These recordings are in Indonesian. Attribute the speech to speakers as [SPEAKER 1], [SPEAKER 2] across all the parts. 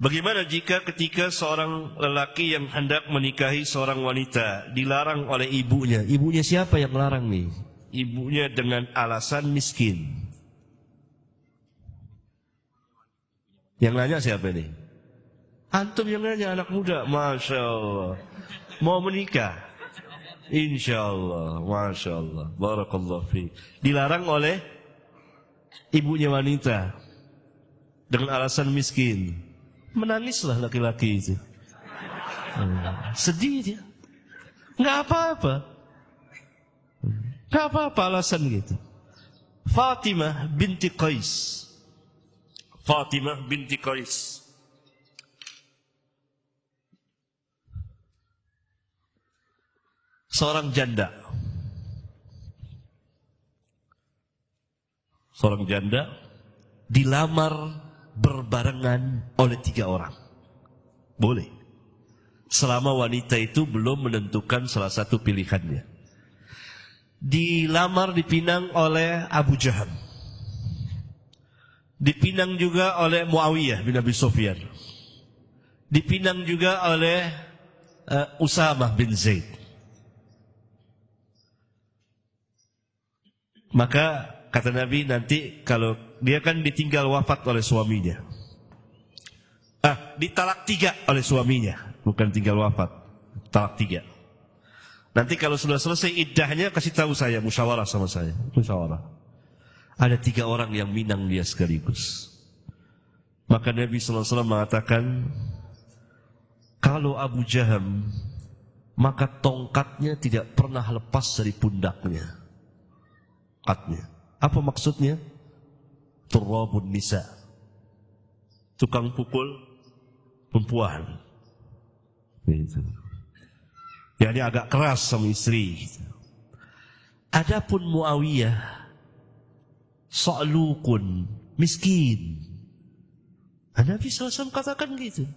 [SPEAKER 1] Bagaimana jika ketika seorang lelaki yang hendak menikahi seorang wanita dilarang oleh ibunya? Ibunya siapa yang melarang nih? Ibunya dengan alasan miskin. Yang nanya siapa nih? Antum yang nanya, anak muda. Masya Allah. Mau menikah? Insya Allah. Masya Allah. Barakallahu fiik. Dilarang oleh ibunya wanita dengan alasan miskin. Menangislah laki-laki itu. Sedih dia. Nggak apa-apa. Nggak apa-apa alasan gitu. Fatimah binti Qais. Fatimah binti Qais. Seorang janda. Seorang janda dilamar berbarengan oleh 3 orang. Boleh. Selama wanita itu belum menentukan salah satu pilihannya. Dilamar, dipinang oleh Abu Jahal. Dipinang juga oleh Muawiyah bin Abi Sufyan. Dipinang juga oleh Usamah bin Zaid. Maka kata Nabi, nanti kalau dia kan ditinggal wafat oleh suaminya. Ditalak 3 oleh suaminya, bukan tinggal wafat, talak 3. Nanti kalau sudah selesai iddahnya kasih tahu saya, musyawarah sama saya, musyawarah. Ada 3 orang yang minang dia sekaligus. Maka Nabi SAW mengatakan, kalau Abu Jaham, maka tongkatnya tidak pernah lepas dari pundaknya. Apa maksudnya? Turabun nisa, tukang pukul perempuan. Gitu. Yani agak keras sama istri. Adapun Muawiyah, sa'lukun, miskin. Nabi SAW katakan gitu.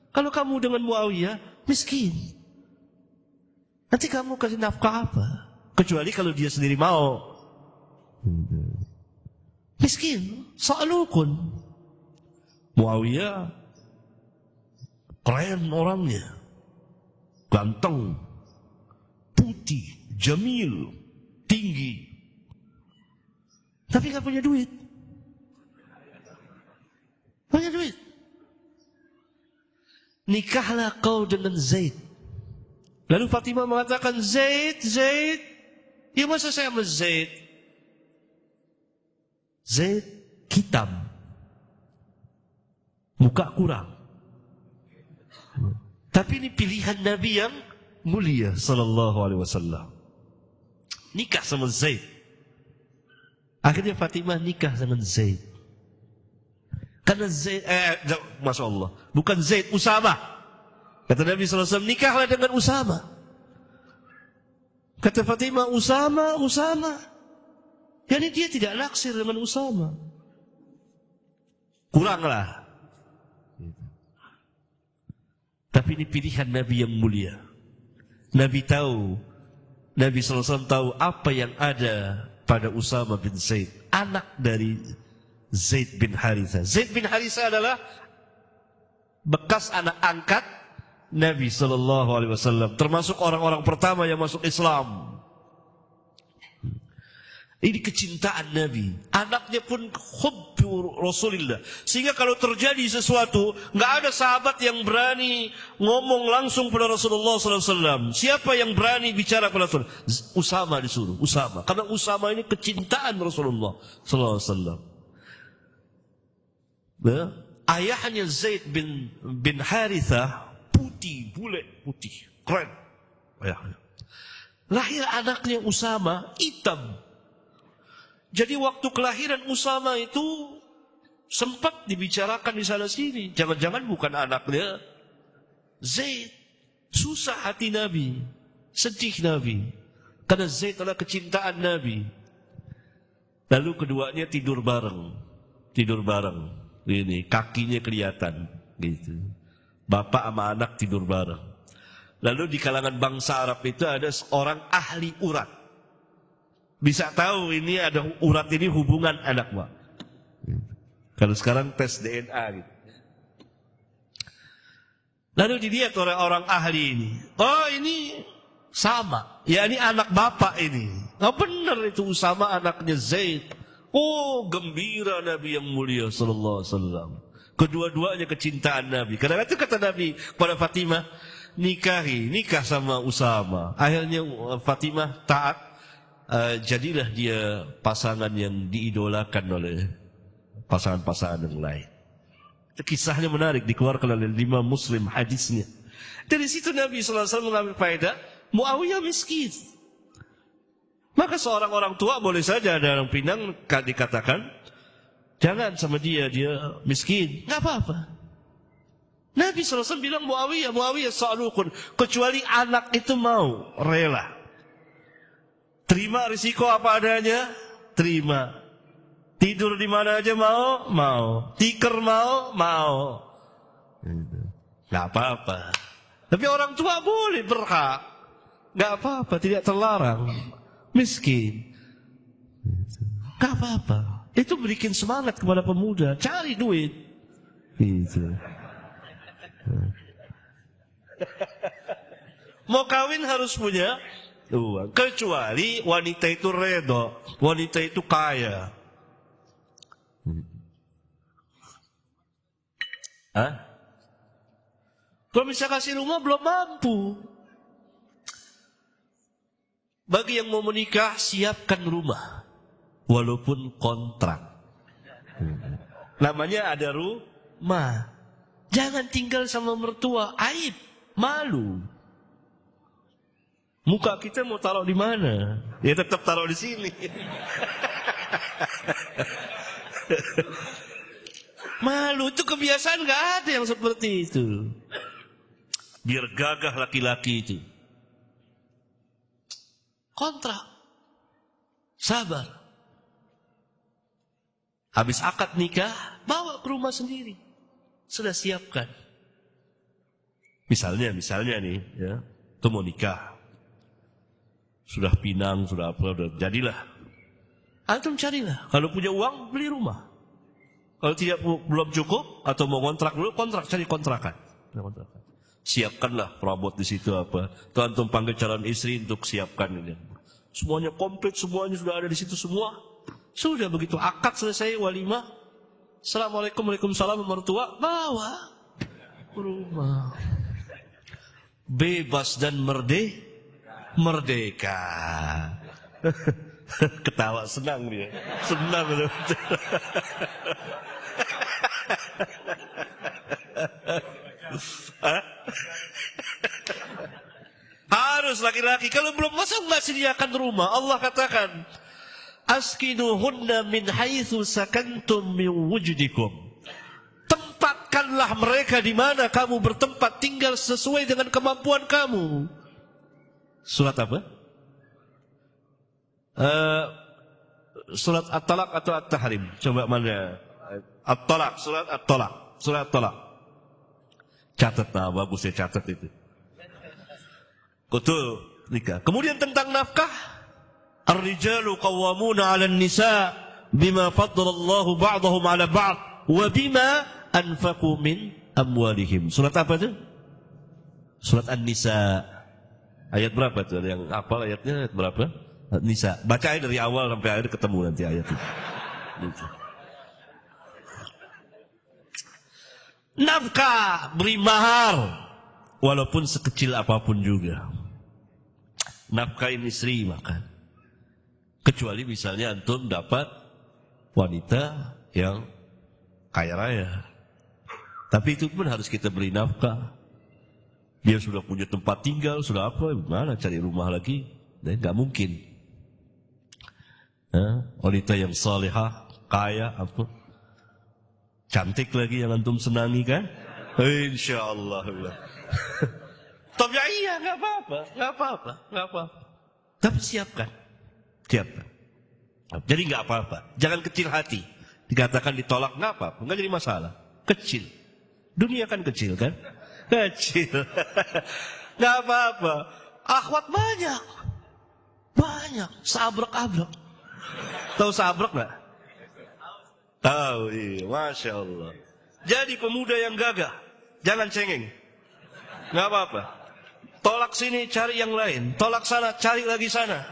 [SPEAKER 1] Kalau kamu dengan Muawiyah miskin, nanti kamu kasih nafkah apa? Kecuali kalau dia sendiri mau. Miskin, sa'lukun. Muawiyah keren orangnya, ganteng, putih, jamil, tinggi, tapi gak punya duit. Punya duit. Nikahlah kau dengan Zaid. Lalu Fatimah mengatakan, Zaid, ya masa saya sama Zaid? Zaid hitam, muka kurang. Tapi ini pilihan Nabi yang mulia sallallahu alaihi wasallam. Nikah sama Zaid. Akhirnya Fatimah nikah dengan Zaid. Karena Zaid, Masya Allah, bukan Zaid, Usama. Kata Nabi SAW, nikahlah dengan Usama. Kata Fatimah, Usama. Jadi dia tidak naksir dengan Usama. Kuranglah. Tapi ini pilihan Nabi yang mulia. Nabi tahu, Nabi SAW tahu apa yang ada pada Usama bin Zaid, anak dari Zaid bin Haritha. Zaid bin Haritha adalah bekas anak angkat Nabi SAW, termasuk orang-orang pertama yang masuk Islam. Ini kecintaan Nabi. Anaknya pun hubbu Rasulullah. Sehingga kalau terjadi sesuatu, nggak ada sahabat yang berani ngomong langsung pada Rasulullah SAW. Siapa yang berani bicara pada Rasulullah? Usama disuruh. Usama. Karena Usama ini kecintaan Rasulullah SAW. Nah, ayahnya Zaid bin Haritha putih, bule putih, keren. Ayahnya. Lahir anaknya Usama hitam. Jadi waktu kelahiran Usama itu sempat dibicarakan di sana sini. Jangan-jangan bukan anaknya Zaid. Susah hati Nabi, sedih Nabi, karena Zaid adalah kecintaan Nabi. Lalu keduanya tidur bareng. Ini kakinya kelihatan, gitu. Bapak sama anak tidur bareng. Lalu di kalangan bangsa Arab itu ada seorang ahli urat. Bisa tahu ini ada urat ini hubungan anak, Pak. Kalau sekarang tes DNA gitu. Lalu dilihat oleh orang ahli ini. Oh ini sama. Ya ini anak bapak ini. Nah benar itu Usama anaknya Zaid. Oh gembira Nabi yang mulia sallallahu alaihi wasallam. Kedua-duanya kecintaan Nabi. Karena itu kata Nabi kepada Fatimah, nikah sama Usama. Akhirnya Fatimah taat. Jadilah dia pasangan yang diidolakan oleh pasangan-pasangan yang lain. Kisahnya menarik, dikeluarkan oleh Imam Muslim hadisnya. Dari situ Nabi SAW mengambil faedah, Muawiyah miskin. Maka seorang orang tua boleh saja ada orang pinang dikatakan, jangan sama dia miskin. Nggak apa-apa. Nabi SAW bilang Muawiyah sa'lukun. Kecuali anak itu mau, rela. Terima risiko apa adanya, terima. Tidur di mana aja mau. Tikar mau. Nggak apa-apa. Tapi orang tua boleh, berhak. Nggak apa-apa, tidak terlarang. Miskin. Nggak apa-apa. Itu berikan semangat kepada pemuda. Cari duit. Gitu. Mau kawin harus punya uang. Kecuali wanita itu redo. Wanita itu kaya. Hah? Kalau bisa kasih rumah belum mampu. Bagi yang mau menikah, siapkan rumah. Walaupun kontrak. Namanya ada rumah. Jangan tinggal sama mertua. Aib, malu. Muka kita mau taruh di mana? Ya tetap taruh di sini. Malu, itu kebiasaan gak ada yang seperti itu. Biar gagah laki-laki itu. Kontrak. Sabar. Habis akad nikah, bawa ke rumah sendiri. Sudah siapkan. Misalnya nih, ya, itu mau nikah. Sudah pinang, sudah apa, sudah jadilah. Antum carilah. Kalau punya uang, beli rumah. Kalau tidak belum cukup atau mau kontrak dulu, cari kontrakan. Siapkanlah perabot di situ apa. Tuh antum panggil calon istri untuk siapkan ini. Semuanya komplit, semuanya sudah ada di situ semua. Sudah begitu akad selesai walimah. Assalamualaikum waalaikumsalam mertua, bawa ke rumah. Bebas dan merdeka. Ketawa senang dia. Senang betul. Harus laki-laki. Kalau belum masa nggak sediakan rumah. Allah katakan, askinuhunna min haitsu sakantum min wujdikum. Tempatkanlah mereka di mana kamu bertempat tinggal sesuai dengan kemampuan kamu. Surat apa? Surat At-Talaq atau At-Tahrim? Coba mana? At-Talaq, surat At-Talaq. Surat At-Talaq. Catat, bagus ya catat itu. Betul, nikah. Kemudian tentang nafkah, ar-rijalu qawwamuna 'alan nisa bima faddalallahu ba'dahum 'ala ba'd wa bima anfaqu min amwalihim. Surat apa itu? Surat An-Nisa. Ayat berapa tuh? Ada yang hafal ayatnya ayat berapa? Nisa. Baca aja dari awal sampai akhir ketemu nanti ayat itu. Nafkah, beri mahar, walaupun sekecil apapun juga. Nafkahin istri makan. Kecuali misalnya antum dapat wanita yang kaya raya. Tapi itu pun harus kita beri nafkah. Dia sudah punya tempat tinggal, sudah apa, gimana cari rumah lagi? Nggak mungkin. Wanita yang salihah, kaya, apa? Cantik lagi yang antum senangi kan? Insyaallah. Tapi iya, nggak apa-apa. Tapi siapkan. Jadi nggak apa-apa. Jangan kecil hati. Dikatakan ditolak nggak apa-apa, nggak jadi masalah. Kecil. Dunia kan kecil kan? Kecil. Nggak apa-apa. Akhwat banyak. Sabrek-abrek. Tahu sabrek nggak? Tahu, iya. Masya Allah. Jadi pemuda yang gagah, jangan cengeng. Nggak apa-apa. Tolak sini, cari yang lain. Tolak sana, cari lagi sana.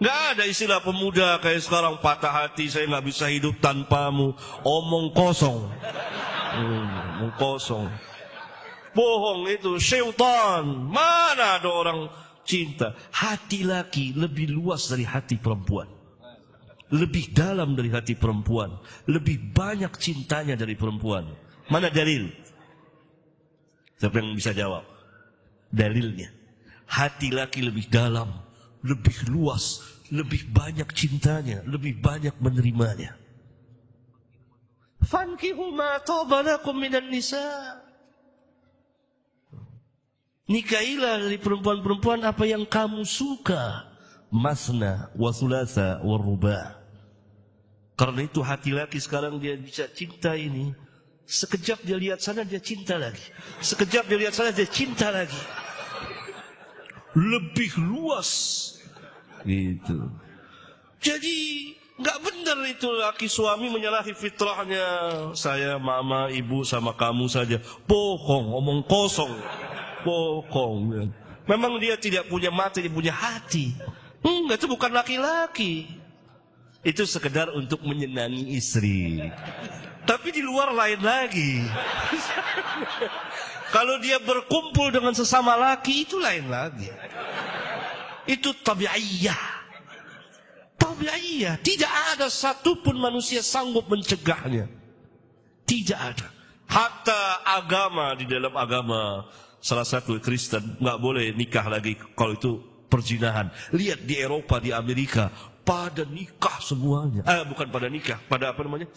[SPEAKER 1] Nggak ada istilah pemuda kayak sekarang patah hati, saya nggak bisa hidup tanpamu. Omong kosong. Omong kosong. Bohong itu, syaitan. Mana ada orang cinta? Hati laki lebih luas dari hati perempuan. Lebih dalam dari hati perempuan. Lebih banyak cintanya dari perempuan. Mana dalil? Siapa yang bisa jawab? Dalilnya. Hati laki lebih dalam, lebih luas, lebih banyak cintanya, lebih banyak menerimanya. Fankihu ma taba lakum minan nisa. Nikahilah dari perempuan-perempuan apa yang kamu suka. Masna wa thulatha wa ruba. Karena itu hati laki sekarang dia bisa cinta ini. Sekejap dia lihat sana dia cinta lagi. Sekejap dia lihat sana dia cinta lagi. Lebih luas. Gitu. Jadi nggak benar itu laki suami menyalahi fitrahnya. Saya, mama, ibu sama kamu saja. Bohong, omong kosong. Bohong. Memang dia tidak punya mata, dia punya hati. Enggak, itu bukan laki-laki. Itu sekedar untuk menyenangi istri. Tapi di luar lain lagi. Kalau dia berkumpul dengan sesama laki, itu lain lagi. Itu tabi'iyah. Tabi'iyah. Tidak ada satupun manusia sanggup mencegahnya. Tidak ada. Hatta agama, di dalam agama salah satu Kristen nggak boleh nikah lagi kalau itu perzinahan. Lihat di Eropa, di Amerika, pada nikah semuanya. Bukan pada nikah, pada apa namanya?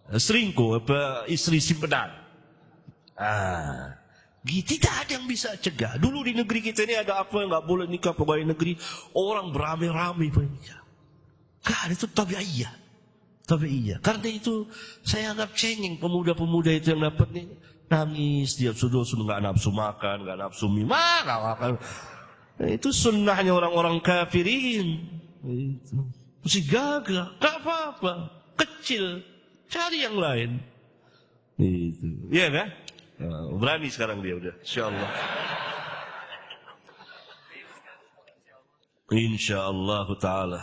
[SPEAKER 1] Selingkuh, istri simpenan. Tidak ada yang bisa cegah. Dulu di negeri kita ini ada apa yang nggak boleh nikah pegawai negeri, orang beramai-ramai nikah. Kan itu tabi'iyah. Tabi'iyah. Karena itu saya anggap cengeng pemuda-pemuda itu yang dapat nih nangis, dia sudah nggak nafsu makan, nggak nafsu minum, nggak makan. Itu sunnahnya orang-orang kafirin. Itu. Mesti gagal, tak apa-apa, kecil, cari yang lain. Itu, iya kan? Berani sekarang dia udah, insyaallah. Insyaallah taala.